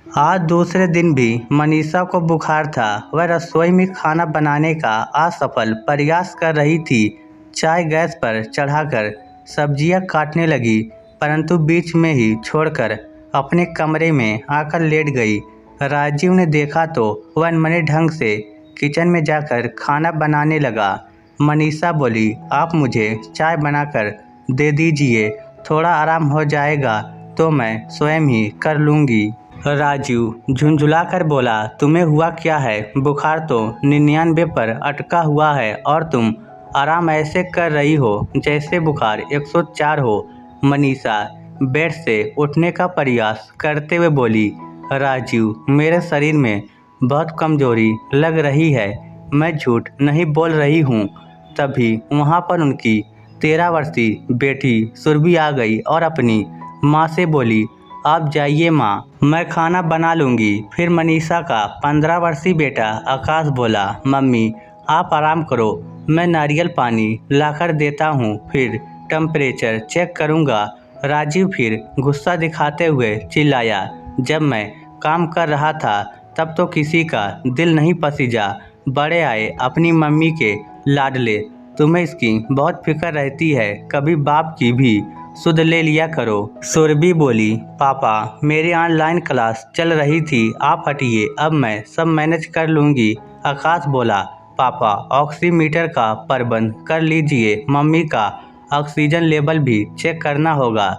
आज दूसरे दिन भी मनीषा को बुखार था। वह रसोई में खाना बनाने का असफल प्रयास कर रही थी। चाय गैस पर चढ़ाकर सब्जियां काटने लगी, परंतु बीच में ही छोड़कर अपने कमरे में आकर लेट गई। राजीव ने देखा तो वह अनमने ढंग से किचन में जाकर खाना बनाने लगा। मनीषा बोली, आप मुझे चाय बनाकर दे दीजिए, थोड़ा आराम हो जाएगा तो मैं स्वयं ही कर लूँगी। राजीव झुंझुलाकर बोला, तुम्हें हुआ क्या है? बुखार तो 99 पर अटका हुआ है और तुम आराम ऐसे कर रही हो जैसे बुखार 104 हो। मनीषा बेड से उठने का प्रयास करते हुए बोली, राजीव मेरे शरीर में बहुत कमजोरी लग रही है, मैं झूठ नहीं बोल रही हूँ। तभी वहाँ पर उनकी 13 वर्षीय बेटी सुरभि आ गई और अपनी माँ से बोली, आप जाइए माँ, मैं खाना बना लूँगी। फिर मनीषा का 15 वर्षीय बेटा आकाश बोला, मम्मी आप आराम करो, मैं नारियल पानी लाकर देता हूँ, फिर टेम्परेचर चेक करूँगा। राजीव फिर गुस्सा दिखाते हुए चिल्लाया, जब मैं काम कर रहा था तब तो किसी का दिल नहीं पसीजा, बड़े आए अपनी मम्मी के लाडले, तुम्हें इसकी बहुत फिक्र रहती है, कभी बाप की भी सुध ले लिया करो। सुरभि बोली, पापा मेरी ऑनलाइन क्लास चल रही थी, आप हटिए, अब मैं सब मैनेज कर लूँगी। आकाश बोला, पापा ऑक्सीमीटर का प्रबंध कर लीजिए, मम्मी का ऑक्सीजन लेवल भी चेक करना होगा।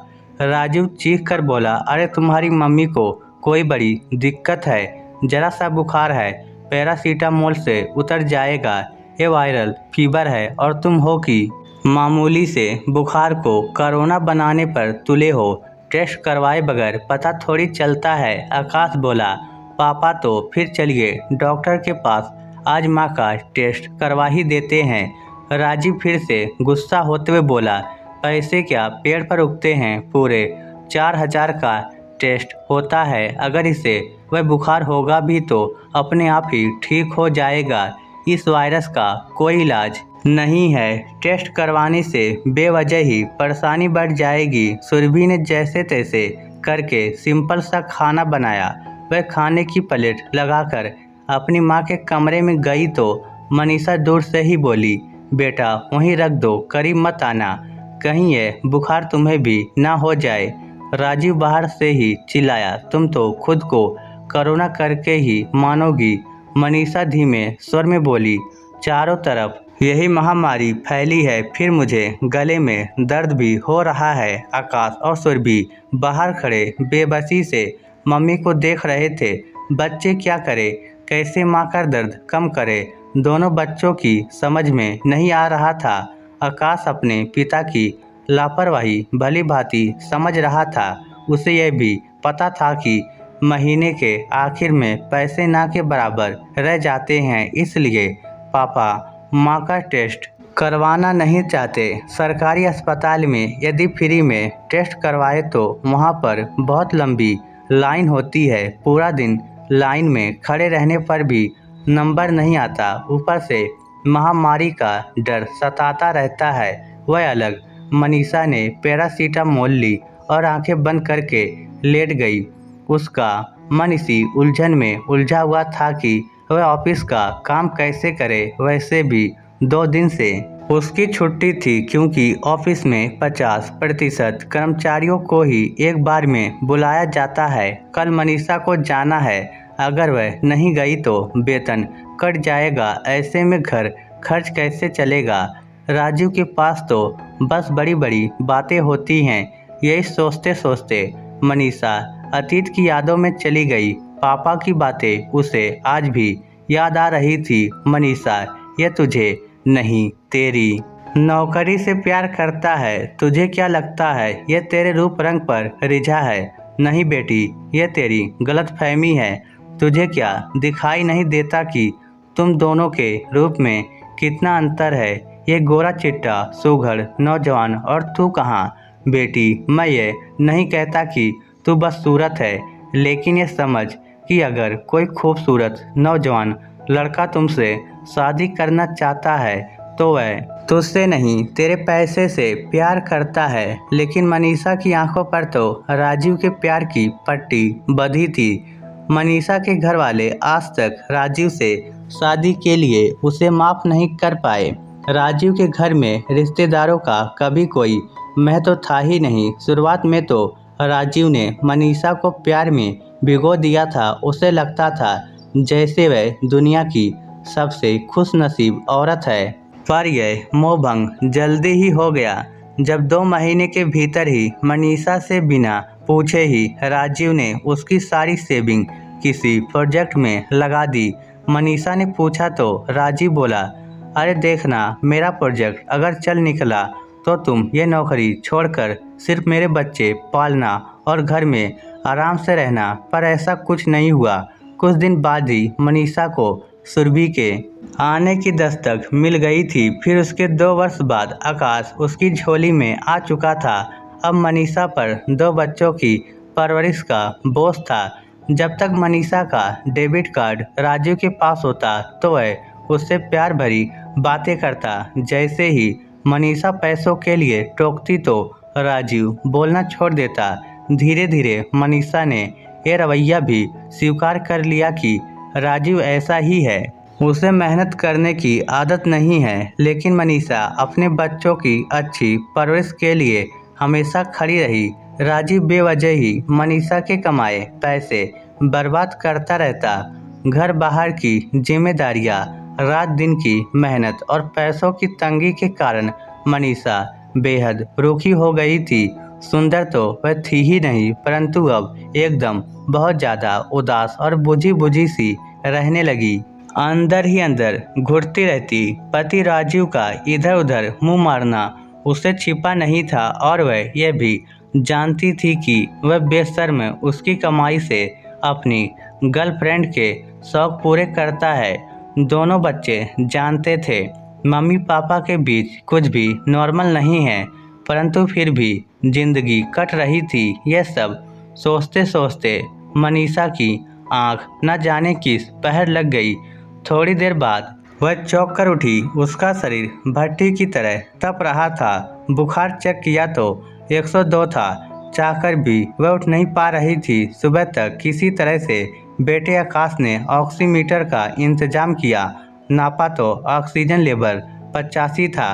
राजीव चीख कर बोला, अरे तुम्हारी मम्मी को कोई बड़ी दिक्कत है? जरा सा बुखार है, पैरासीटामोल से उतर जाएगा, ये वायरल फीवर है और तुम हो कि मामूली से बुखार को कोरोना बनाने पर तुले हो, टेस्ट करवाए बगैर पता थोड़ी चलता है। आकाश बोला, पापा तो फिर चलिए डॉक्टर के पास, आज माँ का टेस्ट करवा ही देते हैं। राजीव फिर से गुस्सा होते हुए बोला, पैसे क्या पेड़ पर उगते हैं? पूरे 4000 का टेस्ट होता है, अगर इसे वह बुखार होगा भी तो अपने आप ही ठीक हो जाएगा, इस वायरस का कोई इलाज नहीं है, टेस्ट करवाने से बेवजह ही परेशानी बढ़ जाएगी। सुरभि ने जैसे तैसे करके सिंपल सा खाना बनाया। वह खाने की प्लेट लगाकर अपनी माँ के कमरे में गई तो मनीषा दूर से ही बोली, बेटा वहीं रख दो, करीब मत आना, कहीं ये बुखार तुम्हें भी ना हो जाए। राजीव बाहर से ही चिल्लाया, तुम तो खुद को कोरोना करके ही मानोगी। मनीषा धीमे स्वर में बोली, चारों तरफ यही महामारी फैली है, फिर मुझे गले में दर्द भी हो रहा है। आकाश और सुरभि बाहर खड़े बेबसी से मम्मी को देख रहे थे। बच्चे क्या करे, कैसे माँ का दर्द कम करे, दोनों बच्चों की समझ में नहीं आ रहा था। आकाश अपने पिता की लापरवाही भली भांति समझ रहा था। उसे यह भी पता था कि महीने के आखिर में पैसे ना के बराबर रह जाते हैं, इसलिए पापा माँ का टेस्ट करवाना नहीं चाहते। सरकारी अस्पताल में यदि फ्री में टेस्ट करवाए तो वहाँ पर बहुत लंबी लाइन होती है, पूरा दिन लाइन में खड़े रहने पर भी नंबर नहीं आता, ऊपर से महामारी का डर सताता रहता है। वह अलग। मनीषा ने पैरासीटामोल ली और आंखें बंद करके लेट गई। उसका मन इसी उलझन में उलझा हुआ था कि वह ऑफिस का काम कैसे करे। वैसे भी 2 दिन से उसकी छुट्टी थी, क्योंकि ऑफिस में 50% कर्मचारियों को ही एक बार में बुलाया जाता है। कल मनीषा को जाना है, अगर वह नहीं गई तो वेतन कट जाएगा, ऐसे में घर खर्च कैसे चलेगा। राजीव के पास तो बस बड़ी बड़ी बातें होती हैं। यही सोचते सोचते मनीषा अतीत की यादों में चली गई। पापा की बातें उसे आज भी याद आ रही थी। मनीषा, ये तुझे नहीं, तेरी नौकरी से प्यार करता है। तुझे क्या लगता है ये तेरे रूप रंग पर रिझा है? नहीं बेटी, ये तेरी गलतफहमी है। तुझे क्या दिखाई नहीं देता कि तुम दोनों के रूप में कितना अंतर है? ये गोरा चिट्टा सुघड़ नौजवान और तू कहाँ? बेटी, मैं ये नहीं कहता कि तू बस सूरत है, लेकिन ये समझ कि अगर कोई खूबसूरत नौजवान लड़का तुमसे शादी करना चाहता है तो वह तुझसे नहीं, तेरे पैसे से प्यार करता है। लेकिन मनीषा की आंखों पर तो राजीव के प्यार की पट्टी बंधी थी। मनीषा के घर वाले आज तक राजीव से शादी के लिए उसे माफ़ नहीं कर पाए। राजीव के घर में रिश्तेदारों का कभी कोई महत्व था ही नहीं। शुरुआत में तो राजीव ने मनीषा को प्यार में भिगो दिया था। उसे लगता था जैसे वह दुनिया की सबसे खुशनसीब औरत है। पर यह मोहभंग जल्दी ही हो गया जब 2 महीने के भीतर ही मनीषा से बिना पूछे ही राजीव ने उसकी सारी सेविंग किसी प्रोजेक्ट में लगा दी। मनीषा ने पूछा तो राजीव बोला, अरे देखना, मेरा प्रोजेक्ट अगर चल निकला तो तुम ये नौकरी छोड़कर सिर्फ मेरे बच्चे पालना और घर में आराम से रहना। पर ऐसा कुछ नहीं हुआ। कुछ दिन बाद ही मनीषा को सुरभि के आने की दस्तक मिल गई थी। फिर उसके 2 वर्ष बाद आकाश उसकी झोली में आ चुका था। अब मनीषा पर 2 बच्चों की परवरिश का बोझ था। जब तक मनीषा का डेबिट कार्ड राजीव के पास होता तो वह उससे प्यार भरी बातें करता। जैसे ही मनीषा पैसों के लिए टोकती तो राजीव बोलना छोड़ देता। धीरे धीरे मनीषा ने ये रवैया भी स्वीकार कर लिया कि राजीव ऐसा ही है, उसे मेहनत करने की आदत नहीं है। लेकिन मनीषा अपने बच्चों की अच्छी परवरिश के लिए हमेशा खड़ी रही। राजीव बेवजह ही मनीषा के कमाए पैसे बर्बाद करता रहता। घर बाहर की जिम्मेदारियां, रात दिन की मेहनत और पैसों की तंगी के कारण मनीषा बेहद रूखी हो गई थी। सुंदर तो वह थी ही नहीं, परंतु अब एकदम बहुत ज़्यादा उदास और बुझी बुझी सी रहने लगी। अंदर ही अंदर घुटती रहती। पति राजीव का इधर उधर मुंह मारना उसे छिपा नहीं था और वह यह भी जानती थी कि वह बेशर्म उसकी कमाई से अपनी गर्लफ्रेंड के शौक पूरे करता है। दोनों बच्चे जानते थे मम्मी पापा के बीच कुछ भी नॉर्मल नहीं है, परंतु फिर भी जिंदगी कट रही थी। यह सब सोचते सोचते मनीषा की आंख न जाने किस पहर लग गई। थोड़ी देर बाद वह चौंक कर उठी। उसका शरीर भट्टी की तरह तप रहा था। बुखार चेक किया तो 102 था। चाहकर भी वह उठ नहीं पा रही थी। सुबह तक किसी तरह से बेटे आकाश ने ऑक्सीमीटर का इंतजाम किया। नापा तो ऑक्सीजन लेवल 85 था।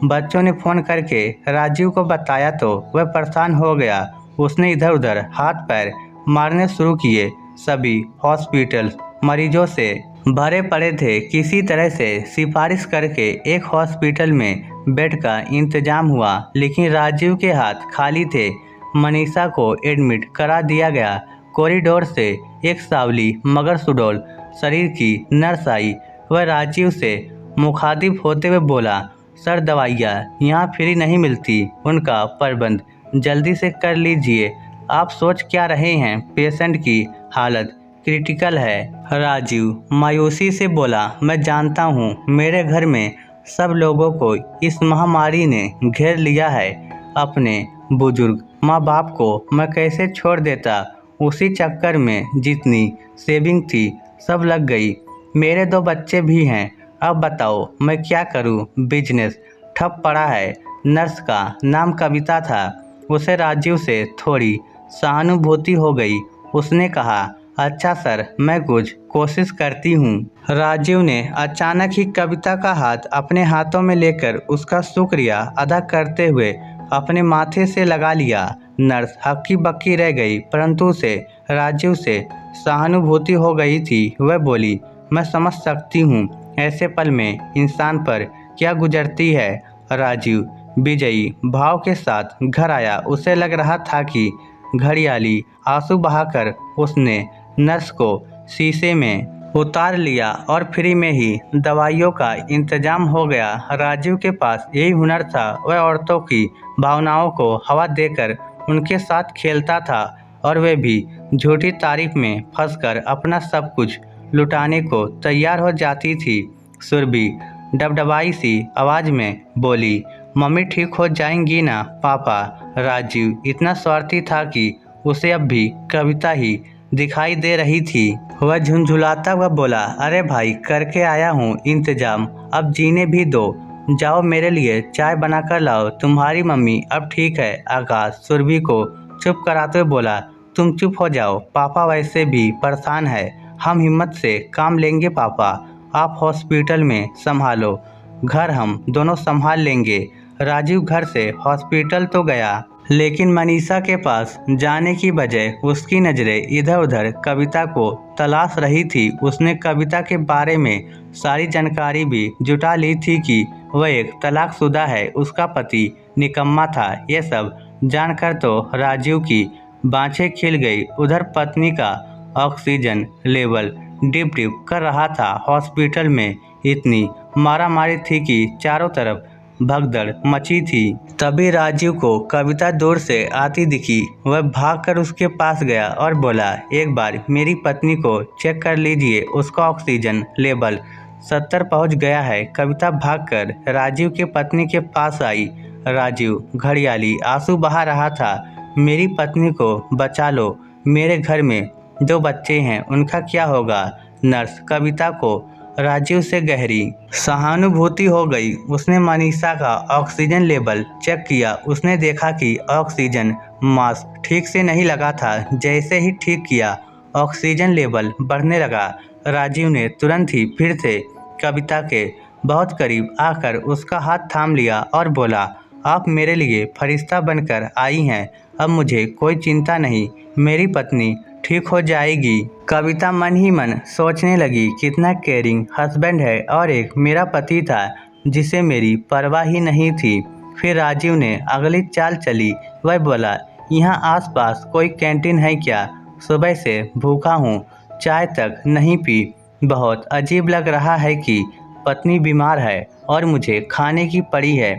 बच्चों ने फ़ोन करके राजीव को बताया तो वह परेशान हो गया। उसने इधर उधर हाथ पैर मारने शुरू किए। सभी हॉस्पिटल मरीजों से भरे पड़े थे। किसी तरह से सिफारिश करके एक हॉस्पिटल में बेड का इंतजाम हुआ, लेकिन राजीव के हाथ खाली थे। मनीषा को एडमिट करा दिया गया। कॉरिडोर से एक सावली मगर सुडौल शरीर की नर्स आई। वह राजीव से मुखातिब होते हुए बोला, सर दवाइयाँ यहाँ फ्री नहीं मिलती, उनका प्रबंध जल्दी से कर लीजिए। आप सोच क्या रहे हैं, पेशेंट की हालत क्रिटिकल है। राजीव मायूसी से बोला, मैं जानता हूँ मेरे घर में सब लोगों को इस महामारी ने घेर लिया है। अपने बुजुर्ग माँ बाप को मैं कैसे छोड़ देता। उसी चक्कर में जितनी सेविंग थी सब लग गई। मेरे 2 बच्चे भी हैं। अब बताओ मैं क्या करूं, बिजनेस ठप पड़ा है। नर्स का नाम कविता था। उसे राजीव से थोड़ी सहानुभूति हो गई। उसने कहा, अच्छा सर, मैं कुछ कोशिश करती हूँ। राजीव ने अचानक ही कविता का हाथ अपने हाथों में लेकर उसका शुक्रिया अदा करते हुए अपने माथे से लगा लिया। नर्स हक्की बक्की रह गई, परंतु उसे राजीव से सहानुभूति हो गई थी। वह बोली, मैं समझ सकती हूँ ऐसे पल में इंसान पर क्या गुजरती है। राजीव विजयी भाव के साथ घर आया। उसे लग रहा था कि घड़ियाली आंसू बहाकर उसने नर्स को शीशे में उतार लिया और फ्री में ही दवाइयों का इंतजाम हो गया। राजीव के पास यही हुनर था। वह औरतों की भावनाओं को हवा देकर उनके साथ खेलता था और वे भी झूठी तारीफ में फंसकर अपना सब कुछ लुटाने को तैयार हो जाती थी। सुरभि डबडबाई सी आवाज़ में बोली, मम्मी ठीक हो जाएंगी ना पापा। राजीव इतना स्वार्थी था कि उसे अब भी कविता ही दिखाई दे रही थी। वह झुंझुलाता हुआ बोला, अरे भाई करके आया हूँ इंतजाम, अब जीने भी दो। जाओ मेरे लिए चाय बनाकर लाओ, तुम्हारी मम्मी अब ठीक है। आकाश सुरभि को चुप कराते हुए बोला, तुम चुप हो जाओ, पापा वैसे भी परेशान है। हम हिम्मत से काम लेंगे पापा, आप हॉस्पिटल में संभालो, घर हम दोनों संभाल लेंगे। राजीव घर से हॉस्पिटल तो गया, लेकिन मनीषा के पास जाने की बजाय उसकी नज़रें इधर उधर कविता को तलाश रही थी। उसने कविता के बारे में सारी जानकारी भी जुटा ली थी कि वह एक तलाकशुदा है, उसका पति निकम्मा था। यह सब जानकर तो राजीव की बाँछें खिल गई। उधर पत्नी का ऑक्सीजन लेवल डिप डिप कर रहा था। हॉस्पिटल में इतनी मारामारी थी कि चारों तरफ भगदड़ मची थी। तभी राजीव को कविता दूर से आती दिखी। वह भागकर उसके पास गया और बोला, एक बार मेरी पत्नी को चेक कर लीजिए, उसका ऑक्सीजन लेवल 70 पहुंच गया है। कविता भागकर राजीव के पत्नी के पास आई। राजीव घड़ियाली आंसू बहा रहा था। मेरी पत्नी को बचा लो, मेरे घर में 2 बच्चे हैं, उनका क्या होगा। नर्स कविता को राजीव से गहरी सहानुभूति हो गई। उसने मनीषा का ऑक्सीजन लेवल चेक किया। उसने देखा कि ऑक्सीजन मास्क ठीक से नहीं लगा था। जैसे ही ठीक किया, ऑक्सीजन लेवल बढ़ने लगा। राजीव ने तुरंत ही फिर से कविता के बहुत करीब आकर उसका हाथ थाम लिया और बोला, आप मेरे लिए फरिश्ता बनकर आई हैं, अब मुझे कोई चिंता नहीं, मेरी पत्नी ठीक हो जाएगी। कविता मन ही मन सोचने लगी, कितना केयरिंग हस्बैंड है, और एक मेरा पति था जिसे मेरी परवाह ही नहीं थी। फिर राजीव ने अगली चाल चली। वह बोला, यहाँ आसपास कोई कैंटीन है क्या? सुबह से भूखा हूँ, चाय तक नहीं पी। बहुत अजीब लग रहा है कि पत्नी बीमार है और मुझे खाने की पड़ी है,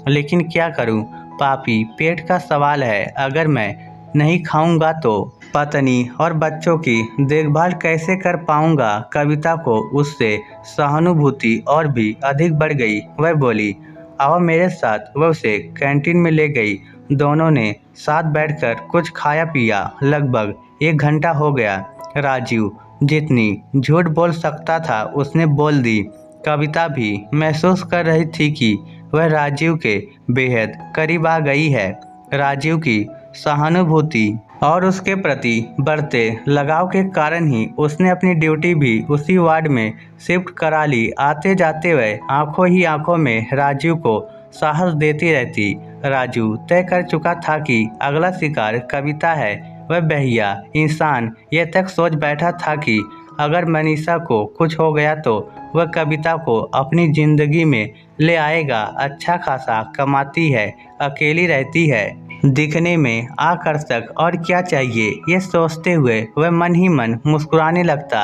लेकिन क्या करूँ पापी, पेट का सवाल है, अगर मैं नहीं खाऊंगा तो पत्नी और बच्चों की देखभाल कैसे कर पाऊंगा। कविता को उससे सहानुभूति और भी अधिक बढ़ गई। वह बोली, आओ मेरे साथ। वह उसे कैंटीन में ले गई। दोनों ने साथ बैठकर कुछ खाया पिया। लगभग 1 घंटा हो गया। राजीव जितनी झूठ बोल सकता था उसने बोल दी। कविता भी महसूस कर रही थी कि वह राजीव के बेहद करीब आ गई है। राजीव की सहानुभूति और उसके प्रति बढ़ते लगाव के कारण ही उसने अपनी ड्यूटी भी उसी वार्ड में शिफ्ट करा ली। आते जाते वह आंखों ही आंखों में राजीव को साहस देती रहती। राजू तय कर चुका था कि अगला शिकार कविता है। वह बहिया इंसान यह तक सोच बैठा था कि अगर मनीषा को कुछ हो गया तो वह कविता को अपनी जिंदगी में ले आएगा। अच्छा खासा कमाती है, अकेली रहती है, दिखने में आकर्षक, और क्या चाहिए। ये सोचते हुए वह मन ही मन मुस्कुराने लगता।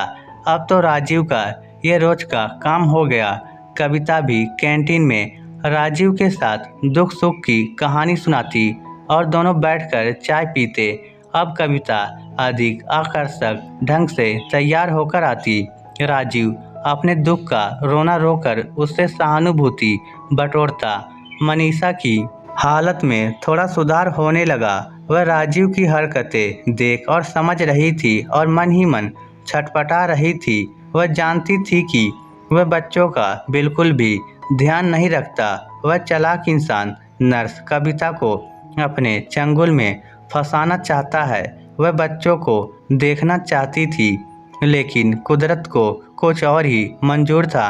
अब तो राजीव का ये रोज का काम हो गया। कविता भी कैंटीन में राजीव के साथ दुख सुख की कहानी सुनाती और दोनों बैठकर चाय पीते। अब कविता अधिक आकर्षक ढंग से तैयार होकर आती। राजीव अपने दुख का रोना रोकर उससे सहानुभूति बटोरता। मनीषा की हालत में थोड़ा सुधार होने लगा। वह राजीव की हरकतें देख और समझ रही थी और मन ही मन छटपटा रही थी। वह जानती थी कि वह बच्चों का बिल्कुल भी ध्यान नहीं रखता। वह चालाक इंसान नर्स कविता को अपने चंगुल में फंसाना चाहता है। वह बच्चों को देखना चाहती थी, लेकिन कुदरत को कुछ और ही मंजूर था।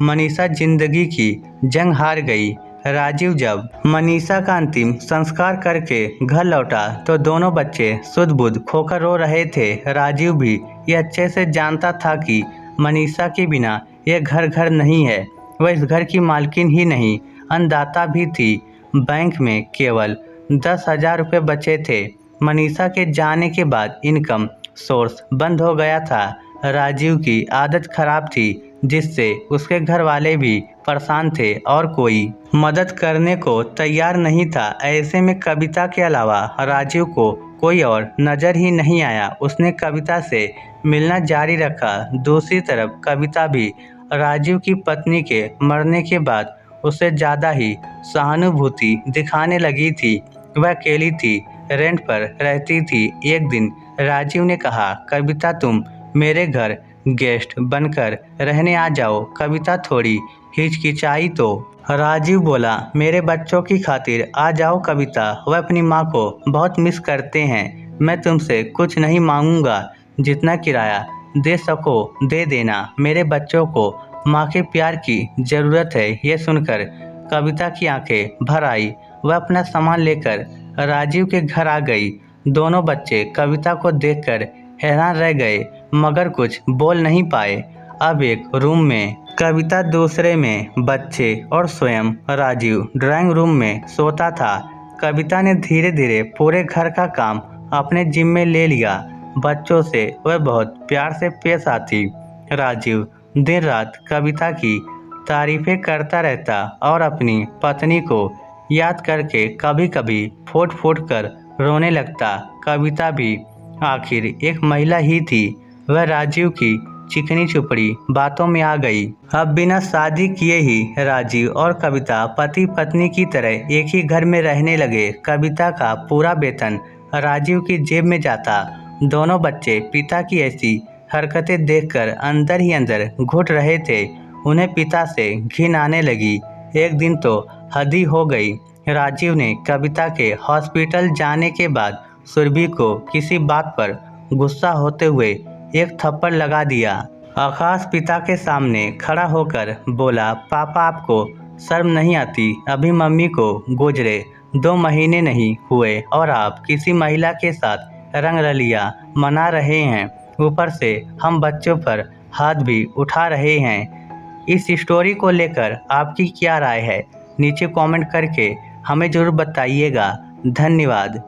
मनीषा जिंदगी की जंग हार गई। राजीव जब मनीषा का अंतिम संस्कार करके घर लौटा तो दोनों बच्चे सुध बुध खोकर रो रहे थे। राजीव भी ये अच्छे से जानता था कि मनीषा के बिना यह घर घर नहीं है। वह इस घर की मालकिन ही नहीं, अन्नदाता भी थी। बैंक में केवल 10,000 रुपये बचे थे। मनीषा के जाने के बाद इनकम सोर्स बंद हो गया था। राजीव की आदत खराब थी, जिससे उसके घर वाले भी परेशान थे और कोई मदद करने को तैयार नहीं था। ऐसे में कविता के अलावा राजीव को कोई और नज़र ही नहीं आया। उसने कविता से मिलना जारी रखा। दूसरी तरफ कविता भी राजीव की पत्नी के मरने के बाद उससे ज़्यादा ही सहानुभूति दिखाने लगी थी। वह अकेली थी, रेंट पर रहती थी। एक दिन राजीव ने कहा, कविता तुम मेरे घर गेस्ट बनकर रहने आ जाओ। कविता थोड़ी हिचकिचाई तो राजीव बोला, मेरे बच्चों की खातिर आ जाओ कविता, वह अपनी माँ को बहुत मिस करते हैं। मैं तुमसे कुछ नहीं मांगूंगा, जितना किराया दे सको दे देना। मेरे बच्चों को माँ के प्यार की ज़रूरत है। ये सुनकर कविता की आंखें भर आई। वह अपना सामान लेकर राजीव के घर आ गई। दोनों बच्चे कविता को देखकर हैरान रह गए, मगर कुछ बोल नहीं पाए। अब एक रूम में कविता, दूसरे में बच्चे और स्वयं राजीव ड्राइंग रूम में सोता था। कविता ने धीरे धीरे पूरे घर का काम अपने जिम्मे ले लिया। बच्चों से वह बहुत प्यार से पेश आती। राजीव दिन रात कविता की तारीफें करता रहता और अपनी पत्नी को याद करके कभी कभी फूट फूट कर रोने लगता। कविता भी आखिर एक महिला ही थी। वह राजीव की चिकनी चुपड़ी बातों में आ गई। अब बिना शादी किए ही राजीव और कविता पति पत्नी की तरह एक ही घर में रहने लगे। कविता का पूरा वेतन राजीव की जेब में जाता। दोनों बच्चे पिता की ऐसी हरकतें देखकर अंदर ही अंदर घुट रहे थे। उन्हें पिता से घिन आने लगी। एक दिन तो हद ही हो गई। राजीव ने कविता के हॉस्पिटल जाने के बाद सुरभि को किसी बात पर गुस्सा होते हुए एक थप्पड़ लगा दिया। आकाश पिता के सामने खड़ा होकर बोला, पापा आपको शर्म नहीं आती? अभी मम्मी को गुजरे 2 महीने नहीं हुए और आप किसी महिला के साथ रंगरलिया मना रहे हैं। ऊपर से हम बच्चों पर हाथ भी उठा रहे हैं। इस स्टोरी को लेकर आपकी क्या राय है? नीचे कमेंट करके हमें ज़रूर बताइएगा। धन्यवाद।